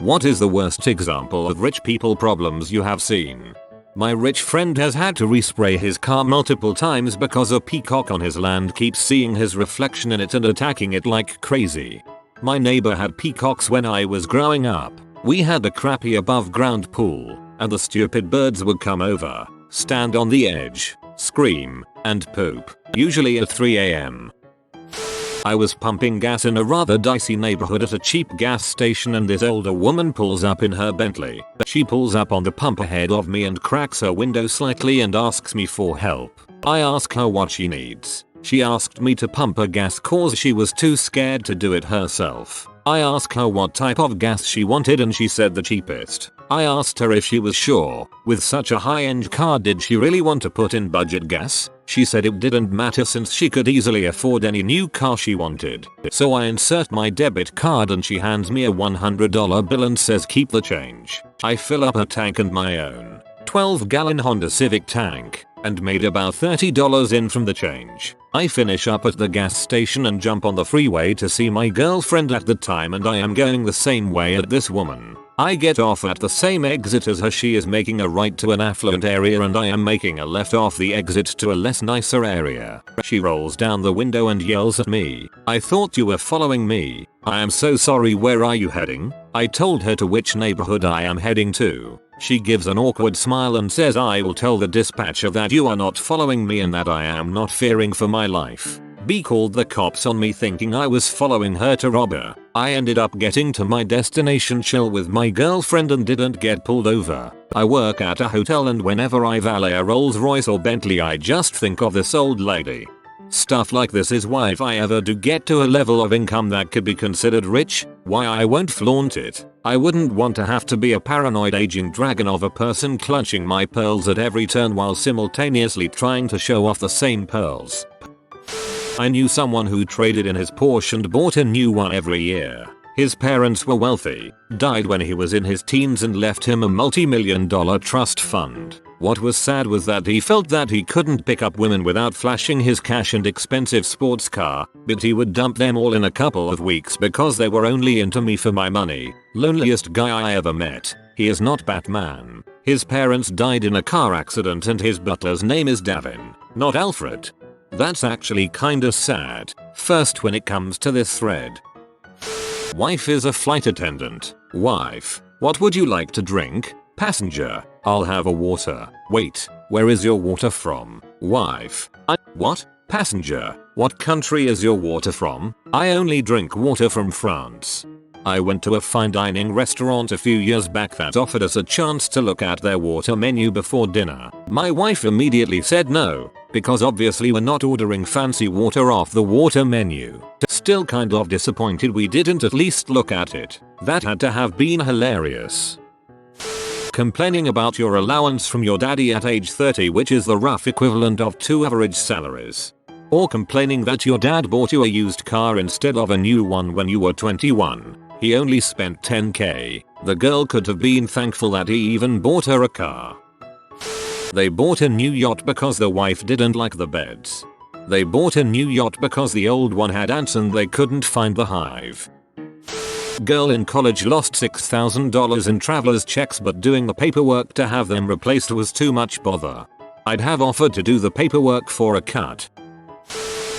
What is the worst example of rich people problems you have seen? My rich friend has had to respray his car multiple times because a peacock on his land keeps seeing his reflection in it and attacking it like crazy. My neighbor had peacocks when I was growing up. We had a crappy above ground pool, and the stupid birds would come over, stand on the edge, scream, and poop, usually at 3 AM. I was pumping gas in a rather dicey neighborhood at a cheap gas station, and this older woman pulls up in her Bentley. She pulls up on the pump ahead of me and cracks her window slightly and asks me for help. I ask her what she needs. She asked me to pump her gas cause she was too scared to do it herself. I asked her what type of gas she wanted and she said the cheapest. I asked her if she was sure, with such a high-end car, did she really want to put in budget gas? She said it didn't matter since she could easily afford any new car she wanted. So I insert my debit card and she hands me a $100 bill and says keep the change. I fill up her tank and my own 12-gallon Honda Civic tank and made about $30 in from the change. I finish up at the gas station and jump on the freeway to see my girlfriend at the time, and I am going the same way as this woman. I get off at the same exit as her. She is making a right to an affluent area and I am making a left off the exit to a less nicer area. She rolls down the window and yells at me, "I thought you were following me. I am so sorry, where are you heading?" I told her to which neighborhood I am heading to. She gives an awkward smile and says, "I will tell the dispatcher that you are not following me and that I am not fearing for my life." B called the cops on me thinking I was following her to rob her. I ended up getting to my destination chill with my girlfriend and didn't get pulled over. I work at a hotel and whenever I valet a Rolls Royce or Bentley I just think of this old lady. Stuff like this is why if I ever do get to a level of income that could be considered rich, why I won't flaunt it. I wouldn't want to have to be a paranoid aging dragon of a person clutching my pearls at every turn while simultaneously trying to show off the same pearls. I knew someone who traded in his Porsche and bought a new one every year. His parents were wealthy, died when he was in his teens and left him a multi-million-dollar trust fund. What was sad was that he felt that he couldn't pick up women without flashing his cash and expensive sports car, but he would dump them all in a couple of weeks because they were only into me for my money. Loneliest guy I ever met. He is not Batman. His parents died in a car accident and his butler's name is Davin, not Alfred. That's actually kinda sad. First, when it comes to this thread. Wife is a flight attendant. Wife: what would you like to drink? Passenger: I'll have a water. Wait, where is your water from? Wife: what? Passenger: what country is your water from? I only drink water from France. I went to a fine dining restaurant a few years back that offered us a chance to look at their water menu before dinner. My wife immediately said no, because obviously we're not ordering fancy water off the water menu. Still kind of disappointed we didn't at least look at it. That had to have been hilarious. Complaining about your allowance from your daddy at age 30, which is the rough equivalent of 2 average salaries. Or complaining that your dad bought you a used car instead of a new one when you were 21. He only spent $10K. The girl could have been thankful that he even bought her a car. They bought a new yacht because the wife didn't like the beds. They bought a new yacht because the old one had ants and they couldn't find the hive. Girl in college lost $6,000 in traveler's checks, but doing the paperwork to have them replaced was too much bother. I'd have offered to do the paperwork for a cut.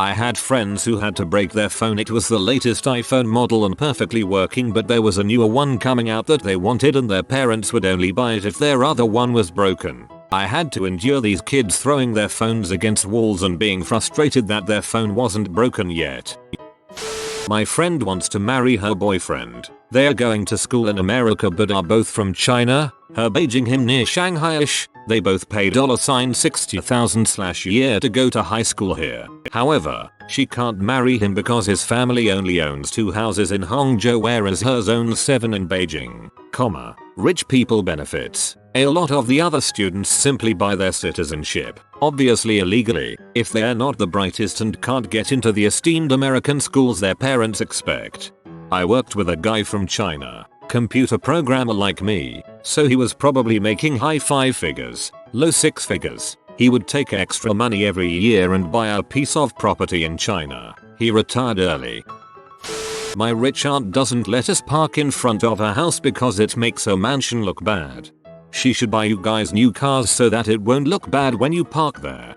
I had friends who had to break their phone. It was the latest iPhone model and perfectly working, but there was a newer one coming out that they wanted and their parents would only buy it if their other one was broken. I had to endure these kids throwing their phones against walls and being frustrated that their phone wasn't broken yet. My friend wants to marry her boyfriend. They are going to school in America but are both from China, her Beijing, him near Shanghai-ish. They both pay $60,000/year to go to high school here. However, she can't marry him because his family only owns 2 houses in Hangzhou whereas hers owns 7 in Beijing. Rich people benefits. A lot of the other students simply buy their citizenship, obviously illegally, if they are not the brightest and can't get into the esteemed American schools their parents expect. I worked with a guy from China, computer programmer like me, so he was probably making high 5 figures, low 6 figures. He would take extra money every year and buy a piece of property in China. He retired early. My rich aunt doesn't let us park in front of her house because it makes her mansion look bad. She should buy you guys new cars so that it won't look bad when you park there.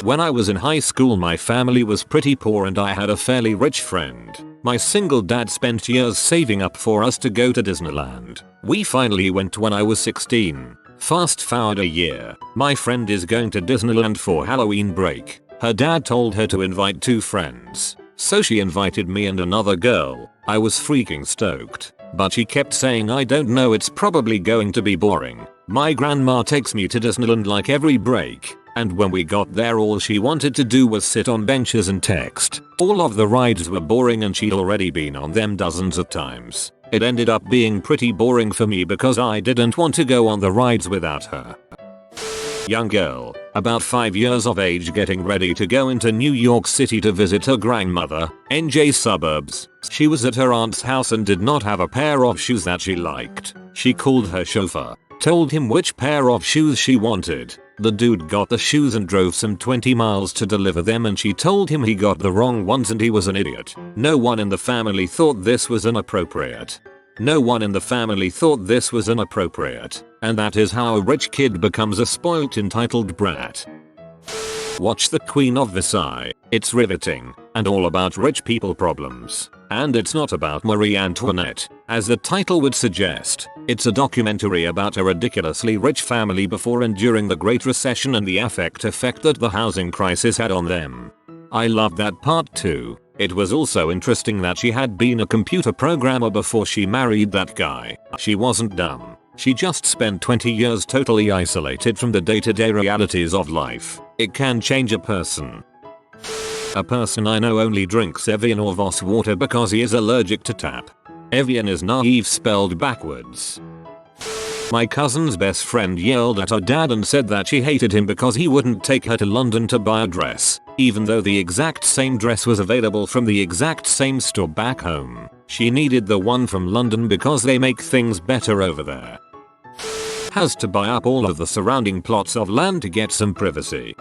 When I was in high school, my family was pretty poor and I had a fairly rich friend. My single dad spent years saving up for us to go to Disneyland. We finally went when I was 16. Fast forward a year, my friend is going to Disneyland for Halloween break. Her dad told her to invite 2 friends. So she invited me and another girl. I was freaking stoked. But she kept saying, I don't know, it's probably going to be boring. My grandma takes me to Disneyland like every break. And when we got there, all she wanted to do was sit on benches and text. All of the rides were boring and she'd already been on them dozens of times. It ended up being pretty boring for me because I didn't want to go on the rides without her. Young girl, about 5 years of age, getting ready to go into New York City to visit her grandmother, NJ suburbs. She was at her aunt's house and did not have a pair of shoes that she liked. She called her chauffeur, told him which pair of shoes she wanted. The dude got the shoes and drove some 20 miles to deliver them, and she told him he got the wrong ones and he was an idiot. No one in the family thought this was inappropriate. No one in the family thought this was inappropriate. And that is how a rich kid becomes a spoilt, entitled brat. Watch The Queen of Versailles. It's riveting and all about rich people problems. And it's not about Marie Antoinette, as the title would suggest. It's a documentary about a ridiculously rich family before and during the Great Recession and the effect that the housing crisis had on them. I loved that part too. It was also interesting that she had been a computer programmer before she married that guy. She wasn't dumb. She just spent 20 years totally isolated from the day-to-day realities of life. It can change a person. A person I know only drinks Evian or Voss water because he is allergic to tap. Evian is naive spelled backwards. My cousin's best friend yelled at her dad and said that she hated him because he wouldn't take her to London to buy a dress, even though the exact same dress was available from the exact same store back home. She needed the one from London because they make things better over there. Has to buy up all of the surrounding plots of land to get some privacy.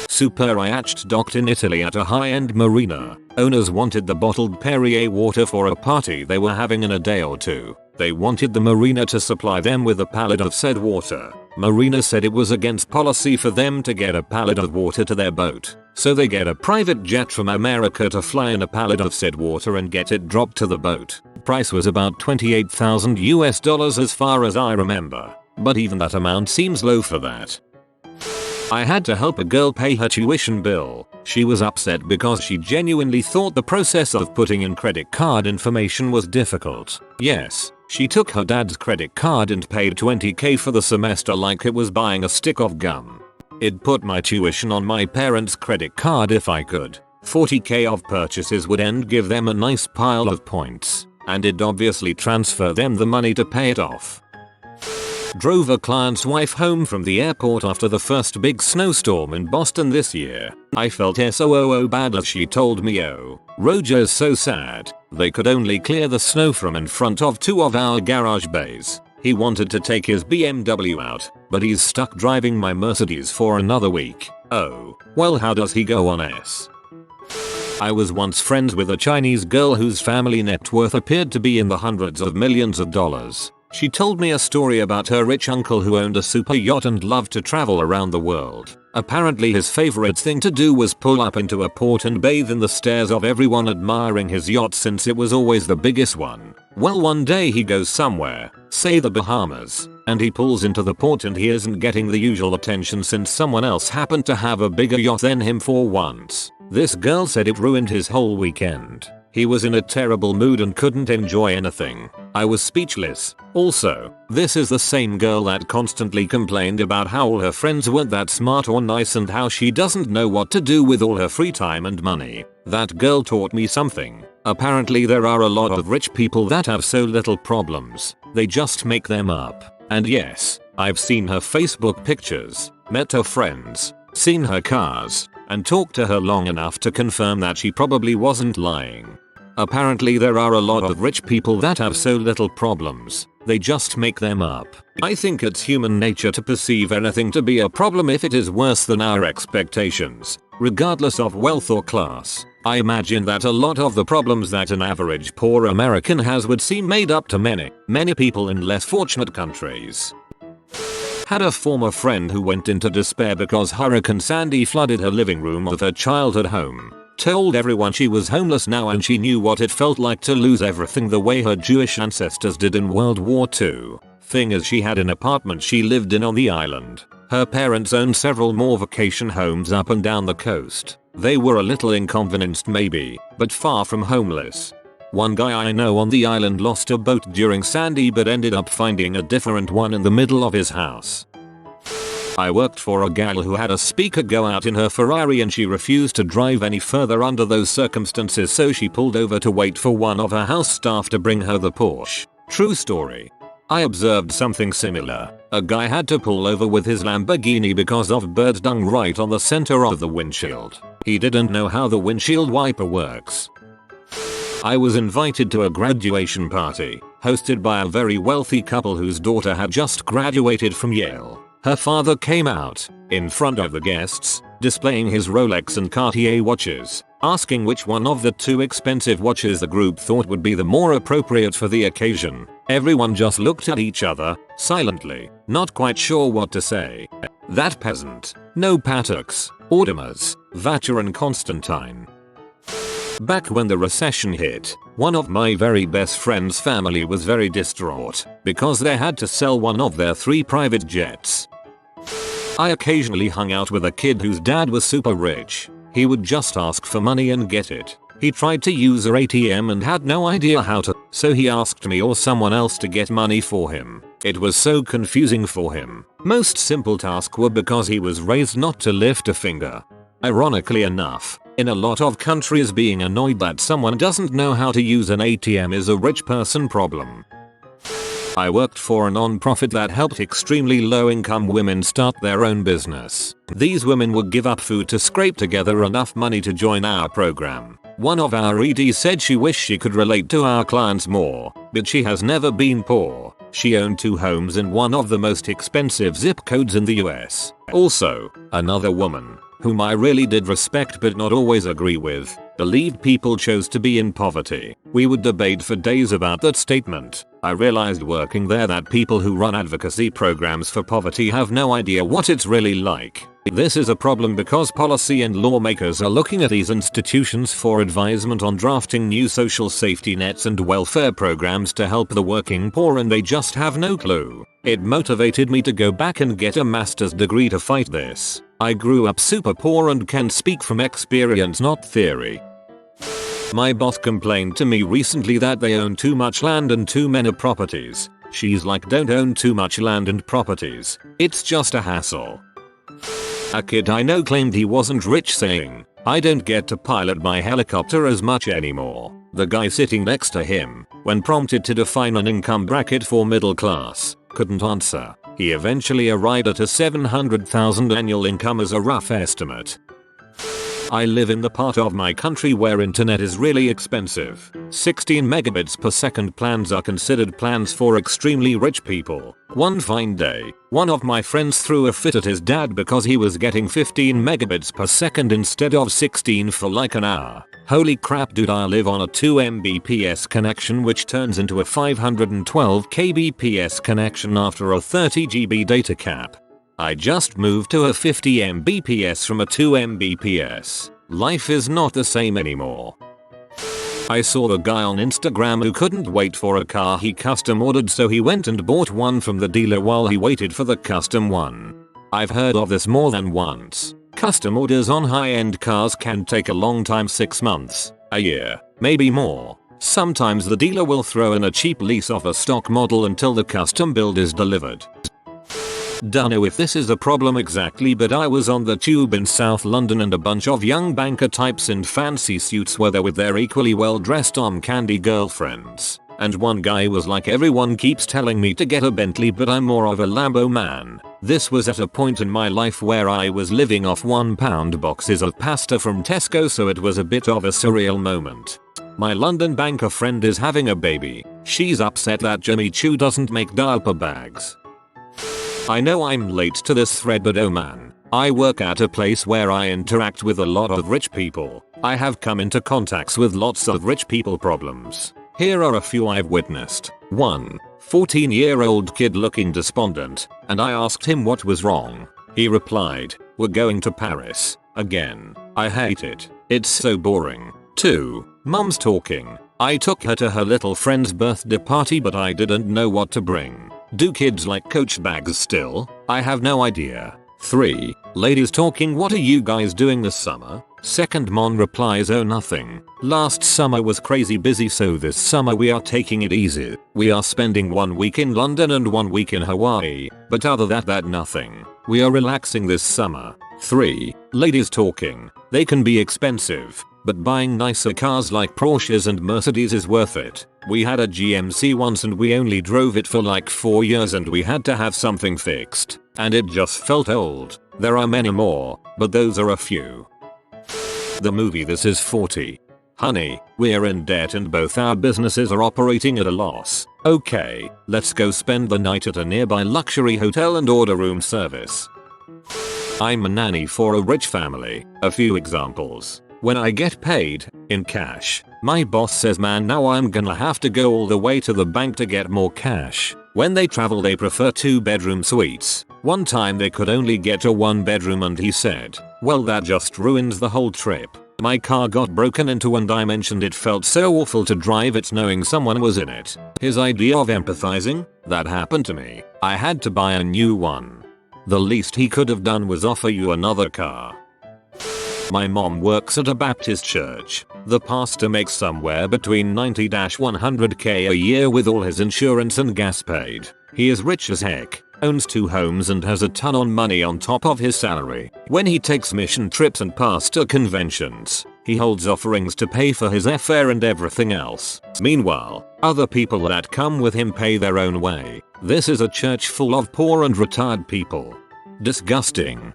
Super yacht docked in Italy at a high-end marina. Owners wanted the bottled Perrier water for a party they were having in a day or two. They wanted the marina to supply them with a pallet of said water. Marina said it was against policy for them to get a pallet of water to their boat. So they get a private jet from America to fly in a pallet of said water and get it dropped to the boat. Price was about $28,000 as far as I remember. But even that amount seems low for that. I had to help a girl pay her tuition bill. She was upset because she genuinely thought the process of putting in credit card information was difficult. Yes, she took her dad's credit card and paid $20,000 for the semester like it was buying a stick of gum. It'd put my tuition on my parents' credit card if I could. $40,000 of purchases would give them a nice pile of points. And it'd obviously transfer them the money to pay it off. Drove a client's wife home from the airport after the first big snowstorm in Boston this year. I felt so bad as she told me, "Oh, Roger's so sad. They could only clear the snow from in front of 2 of our garage bays. He wanted to take his BMW out, but he's stuck driving my Mercedes for another week. Oh, well, how does he go on S?" I was once friends with a Chinese girl whose family net worth appeared to be in the hundreds of millions of dollars. She told me a story about her rich uncle who owned a super yacht and loved to travel around the world. Apparently his favorite thing to do was pull up into a port and bathe in the stares of everyone admiring his yacht since it was always the biggest one. Well, one day he goes somewhere, say the Bahamas, and he pulls into the port and he isn't getting the usual attention since someone else happened to have a bigger yacht than him for once. This girl said it ruined his whole weekend. He was in a terrible mood and couldn't enjoy anything. I was speechless. Also, this is the same girl that constantly complained about how all her friends weren't that smart or nice and how she doesn't know what to do with all her free time and money. That girl taught me something. Apparently there are a lot of rich people that have so little problems, they just make them up. And yes, I've seen her Facebook pictures, met her friends, seen her cars, and talked to her long enough to confirm that she probably wasn't lying. Apparently there are a lot of rich people that have so little problems, they just make them up. I think it's human nature to perceive anything to be a problem if it is worse than our expectations, regardless of wealth or class. I imagine that a lot of the problems that an average poor American has would seem made up to many people in less fortunate countries. Had a former friend who went into despair because Hurricane Sandy flooded her living room of her childhood home. Told everyone she was homeless now and she knew what it felt like to lose everything the way her Jewish ancestors did in World War II. Thing is, she had an apartment she lived in on the island. Her parents owned several more vacation homes up and down the coast. They were a little inconvenienced maybe, but far from homeless. One guy I know on the island lost a boat during Sandy but ended up finding a different one in the middle of his house. I worked for a gal who had a speaker go out in her Ferrari and she refused to drive any further under those circumstances, so she pulled over to wait for one of her house staff to bring her the Porsche. True story. I observed something similar. A guy had to pull over with his Lamborghini because of bird dung right on the center of the windshield. He didn't know how the windshield wiper works. I was invited to a graduation party, hosted by a very wealthy couple whose daughter had just graduated from Yale. Her father came out, in front of the guests, displaying his Rolex and Cartier watches, asking which one of the two expensive watches the group thought would be the more appropriate for the occasion. Everyone just looked at each other, silently, not quite sure what to say. That peasant. No Pateks, Audemars, Vacher and Constantine. Back when the recession hit, one of my very best friend's family was very distraught because they had to sell one of their 3 private jets. I occasionally hung out with a kid whose dad was super rich. He would just ask for money and get it. He tried to use our ATM and had no idea how to, so he asked me or someone else to get money for him. It was so confusing for him. Most simple tasks were because he was raised not to lift a finger. Ironically enough, in a lot of countries, being annoyed that someone doesn't know how to use an ATM is a rich person problem. I worked for a non-profit that helped extremely low-income women start their own business. These women would give up food to scrape together enough money to join our program. One of our EDs said she wished she could relate to our clients more, but she has never been poor. She owned 2 homes in one of the most expensive zip codes in the US. Also, another woman, whom I really did respect but not always agree with, believed people chose to be in poverty. We would debate for days about that statement. I realized working there that people who run advocacy programs for poverty have no idea what it's really like. This is a problem because policy and lawmakers are looking at these institutions for advisement on drafting new social safety nets and welfare programs to help the working poor, and they just have no clue. It motivated me to go back and get a master's degree to fight this. I grew up super poor and can speak from experience, not theory. My boss complained to me recently that they own too much land and too many properties. She's like, don't own too much land and properties. It's just a hassle. A kid I know claimed he wasn't rich, saying, I don't get to pilot my helicopter as much anymore. The guy sitting next to him, when prompted to define an income bracket for middle class, couldn't answer. He eventually arrived at a $700,000 annual income as a rough estimate. I live in the part of my country where internet is really expensive. 16 megabits per second plans are considered plans for extremely rich people. One fine day, one of my friends threw a fit at his dad because he was getting 15 megabits per second instead of 16 for like an hour. Holy crap dude, I live on a 2 Mbps connection which turns into a 512 kbps connection after a 30 GB data cap. I just moved to a 50 Mbps from a 2 Mbps. Life is not the same anymore. I saw a guy on Instagram who couldn't wait for a car he custom ordered, so he went and bought one from the dealer while he waited for the custom one. I've heard of this more than once. Custom orders on high-end cars can take a long time, 6 months, a year, maybe more. Sometimes the dealer will throw in a cheap lease of a stock model until the custom build is delivered. Don't know if this is a problem exactly, but I was on the tube in South London and a bunch of young banker types in fancy suits were there with their equally well dressed candy girlfriends. And one guy was like, everyone keeps telling me to get a Bentley but I'm more of a Lambo man. This was at a point in my life where I was living off £1 boxes of pasta from Tesco, so it was a bit of a surreal moment. My London banker friend is having a baby. She's upset that Jimmy Choo doesn't make diaper bags. I know I'm late to this thread, but oh man, I work at a place where I interact with a lot of rich people. I have come into contacts with lots of rich people problems. Here are a few I've witnessed. 1. 14-year-old kid looking despondent, and I asked him what was wrong. He replied, "We're going to Paris. Again. I hate it. It's so boring." 2. Mom's talking. I took her to her little friend's birthday party but I didn't know what to bring. Do kids like Coach bags still? I have no idea. 3. Ladies talking. What are you guys doing this summer? Second mom replies, "Oh, nothing. Last summer was crazy busy, so this summer we are taking it easy. We are spending 1 week in London and 1 week in Hawaii, but other than that nothing. We are relaxing this summer." 3. Ladies talking. They can be expensive, but buying nicer cars like Porsches and Mercedes is worth it. We had a GMC once and we only drove it for like 4 years and we had to have something fixed, and it just felt old. There are many more, but those are a few. The movie This Is 40. Honey, we're in debt and both our businesses are operating at a loss. Okay, let's go spend the night at a nearby luxury hotel and order room service. I'm a nanny for a rich family. A few examples. When I get paid in cash, my boss says, "Man, now I'm gonna have to go all the way to the bank to get more cash." When they travel they prefer 2-bedroom suites. One time they could only get a 1-bedroom and he said, "Well, that just ruins the whole trip." My car got broken into and I mentioned it felt so awful to drive it knowing someone was in it. His idea of empathizing? That happened to me. I had to buy a new one. The least he could have done was offer you another car. My mom works at a Baptist church. The pastor makes somewhere between 90-100k a year with all his insurance and gas paid. He is rich as heck, owns 2 homes and has a ton of money on top of his salary. When he takes mission trips and pastor conventions, he holds offerings to pay for his airfare and everything else. Meanwhile, other people that come with him pay their own way. This is a church full of poor and retired people. Disgusting.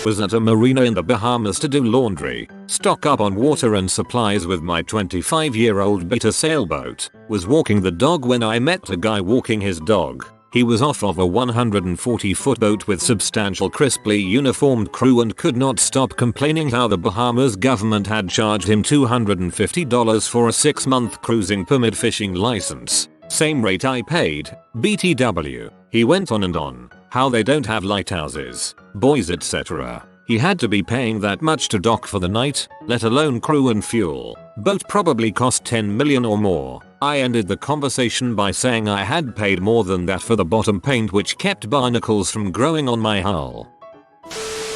Was at a marina in the Bahamas to do laundry, stock up on water and supplies with my 25-year-old beta sailboat. Was walking the dog when I met a guy walking his dog. He was off of a 140-foot boat with substantial crisply uniformed crew and could not stop complaining how the Bahamas government had charged him $250 for a 6-month cruising permit fishing license. Same rate I paid, BTW. He went on and on. How they don't have lighthouses, buoys, etc. He had to be paying that much to dock for the night, let alone crew and fuel. Boat probably cost 10 million or more. I ended the conversation by saying I had paid more than that for the bottom paint which kept barnacles from growing on my hull.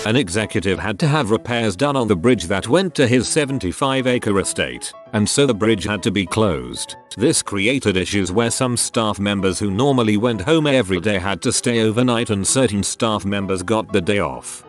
An executive had to have repairs done on the bridge that went to his 75-acre estate, and so the bridge had to be closed. This created issues where some staff members who normally went home every day had to stay overnight and certain staff members got the day off.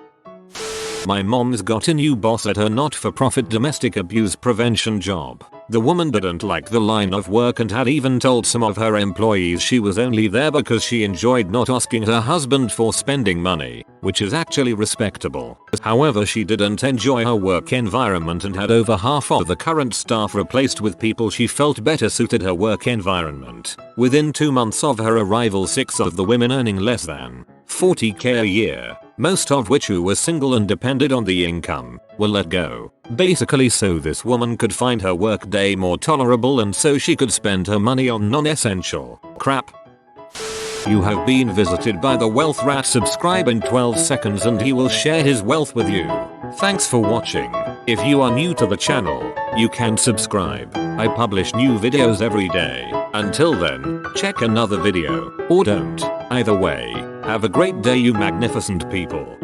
My mom's got a new boss at her not-for-profit domestic abuse prevention job. The woman didn't like the line of work and had even told some of her employees she was only there because she enjoyed not asking her husband for spending money, which is actually respectable. However, she didn't enjoy her work environment and had over half of the current staff replaced with people she felt better suited her work environment. Within 2 months of her arrival, 6 of the women earning less than $40k a year, most of which who were single and depended on the income, were let go. Basically so this woman could find her work day more tolerable and so she could spend her money on non-essential crap. You have been visited by the Wealth Rat. Subscribe in 12 seconds and he will share his wealth with you. Thanks for watching. If you are new to the channel, you can subscribe. I publish new videos every day. Until then, check another video, or don't. Either way, have a great day you magnificent people.